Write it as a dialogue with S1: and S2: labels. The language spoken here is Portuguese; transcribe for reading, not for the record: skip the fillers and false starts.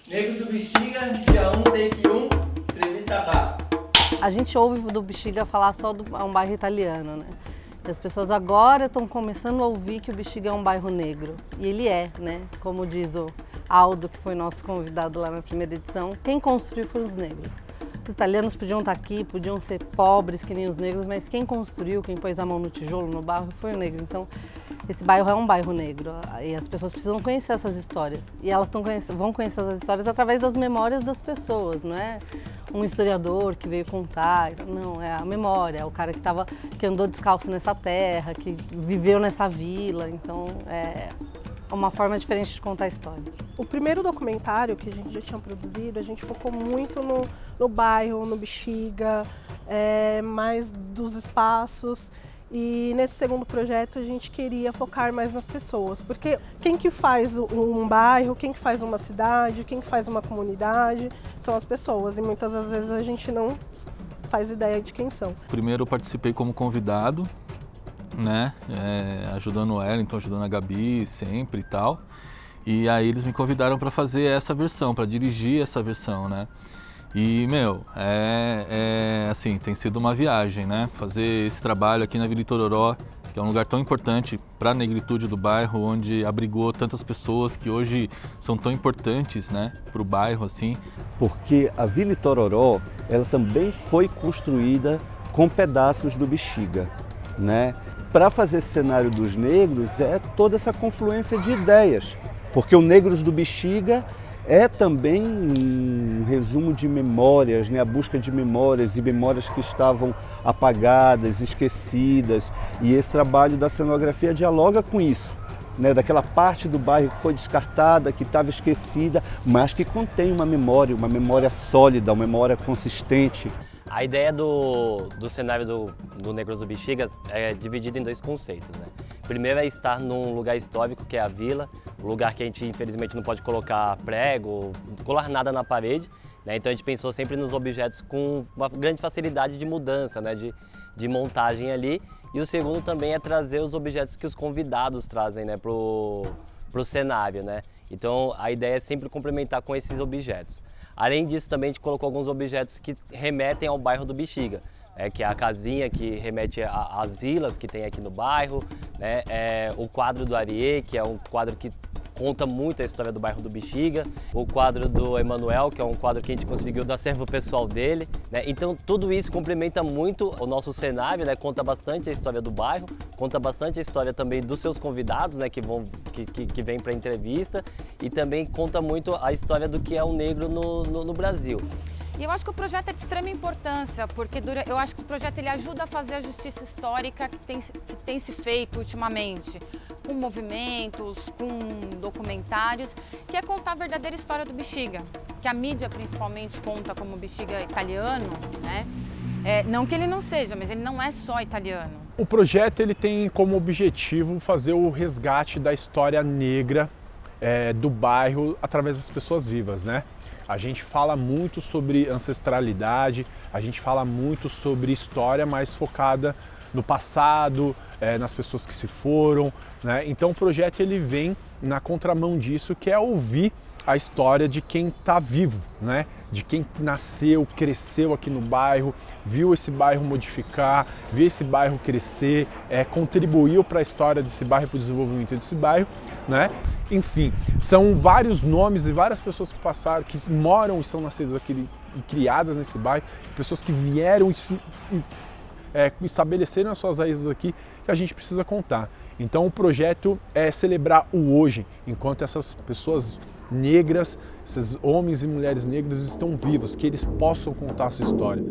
S1: Negros do Bexiga, dia 1, take 1, entrevista vá.
S2: A gente ouve do Bexiga falar só é um bairro italiano, né? E as pessoas agora estão começando a ouvir que o Bexiga é um bairro negro. E ele é, né? Como diz o Aldo, que foi nosso convidado lá na primeira edição, quem construiu foram os negros. Os italianos podiam estar aqui, podiam ser pobres que nem os negros, mas quem construiu, quem pôs a mão no tijolo, no barro, foi o negro. Então, esse bairro é um bairro negro e as pessoas precisam conhecer essas histórias. E elas vão conhecer essas histórias através das memórias das pessoas, não é um historiador que veio contar, não, é a memória, é o cara que andou descalço nessa terra, que viveu nessa vila, então é uma forma diferente de contar a história.
S3: O primeiro documentário que a gente já tinha produzido, a gente focou muito no bairro, no Bexiga, mais dos espaços. E nesse segundo projeto a gente queria focar mais nas pessoas, porque quem que faz um bairro, quem que faz uma cidade, quem que faz uma comunidade, são as pessoas, e muitas das vezes a gente não faz ideia de quem são.
S4: Primeiro eu participei como convidado, né, ajudando o Wellington, ajudando a Gabi sempre e tal, e aí eles me convidaram para fazer essa versão, para dirigir essa versão, né. E, assim, tem sido uma viagem, né? Fazer esse trabalho aqui na Vila Itororó, que é um lugar tão importante para a negritude do bairro, onde abrigou tantas pessoas que hoje são tão importantes, né, para o bairro, assim.
S5: Porque a Vila Itororó, ela também foi construída com pedaços do Bexiga, né? Para fazer esse cenário dos negros, é toda essa confluência de ideias, porque o Negros do Bexiga é também um resumo de memórias, né? A busca de memórias e memórias que estavam apagadas, esquecidas. E esse trabalho da cenografia dialoga com isso, né? Daquela parte do bairro que foi descartada, que estava esquecida, mas que contém uma memória sólida, uma memória consistente.
S6: A ideia do cenário do Negros do Bexiga é dividida em dois conceitos, né? Primeiro é estar num lugar histórico, que é a vila, um lugar que a gente infelizmente não pode colocar prego, colar nada na parede, né? Então a gente pensou sempre nos objetos com uma grande facilidade de mudança, né? de montagem ali. E o segundo também é trazer os objetos que os convidados trazem, né? pro cenário, né? Então a ideia é sempre complementar com esses objetos. Além disso, também a gente colocou alguns objetos que remetem ao bairro do Bexiga, que é a casinha que remete às vilas que tem aqui no bairro, né? O quadro do Ariê, que é um quadro que conta muito a história do bairro do Bexiga, o quadro do Emanuel, que é um quadro que a gente conseguiu do acervo pessoal dele, né? Então tudo isso complementa muito o nosso cenário, né? Conta bastante a história do bairro, conta bastante a história também dos seus convidados, né? que vêm para a entrevista, e também conta muito a história do que é o negro no Brasil.
S7: E eu acho que o projeto é de extrema importância, porque eu acho que o projeto ele ajuda a fazer a justiça histórica que tem se feito ultimamente, com movimentos, com documentários, que é contar a verdadeira história do Bexiga, que a mídia principalmente conta como Bexiga italiano, né? Não que ele não seja, mas ele não é só italiano.
S8: O projeto ele tem como objetivo fazer o resgate da história negra do bairro através das pessoas vivas, né? A gente fala muito sobre ancestralidade, a gente fala muito sobre história mais focada no passado, nas pessoas que se foram, né? Então o projeto ele vem na contramão disso, que é ouvir a história de quem está vivo, né? De quem nasceu, cresceu aqui no bairro, viu esse bairro modificar, viu esse bairro crescer, contribuiu para a história desse bairro, para o desenvolvimento desse bairro, né? Enfim, são vários nomes e várias pessoas que passaram, que moram e são nascidas aqui e criadas nesse bairro, pessoas que vieram e estabeleceram as suas raízes aqui, que a gente precisa contar. Então o projeto é celebrar o hoje, enquanto essas pessoas negras, esses homens e mulheres negras estão vivos, que eles possam contar a sua história.